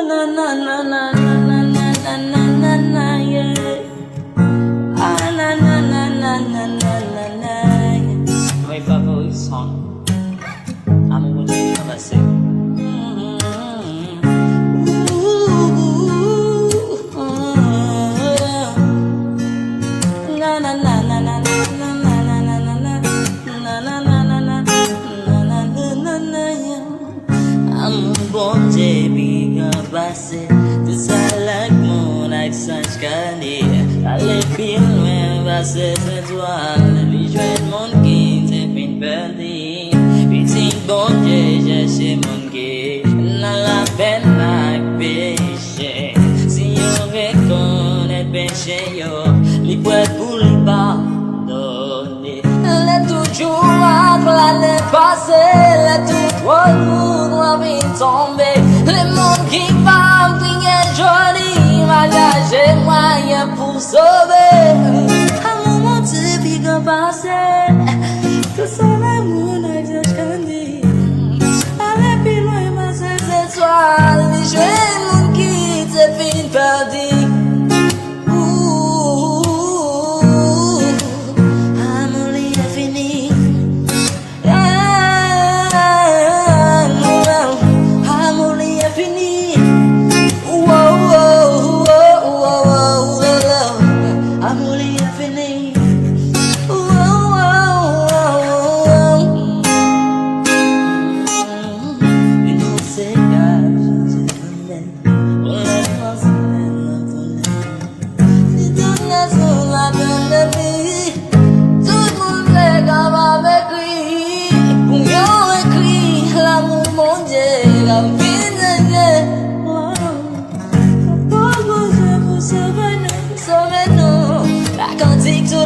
na na na na na na na na na na yeah. Ah na na na na na na na na. My favorite song. Amou Bondye pase. Na na na na na na na na na na na na na na na na na yeah. Amou Bondye biga pase. Desa like moon like sunshine. Allez bien loin pase étoile. Li jwen mon qui te fin perdu. Petit Bondye cherche mon qui. Na la peine like péché. Si yo reconnaît péché yo, li peut pour li pardonner. Le toujours entre l'année passée, le tout trop lourd doit bien tomber. Le monde qui va briller joli, m'engager moyen pour sauver. Amou Bondye biga pase, tout ça l'amour n'existe qu'un dit. Allez plus loin, ma ces étoiles, les jeunes monde qui te fin perdu.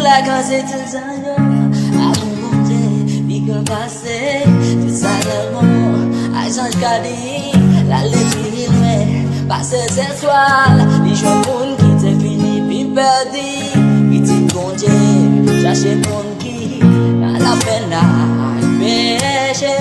La canse tout ça yo, Amou Bondye biga pase, tout ça yo, a change kadi, la lepi loin, passe étoile, li jwen moun qui te fini pi perdu, petit Bondye, cherche moun qui, na la peine la péché.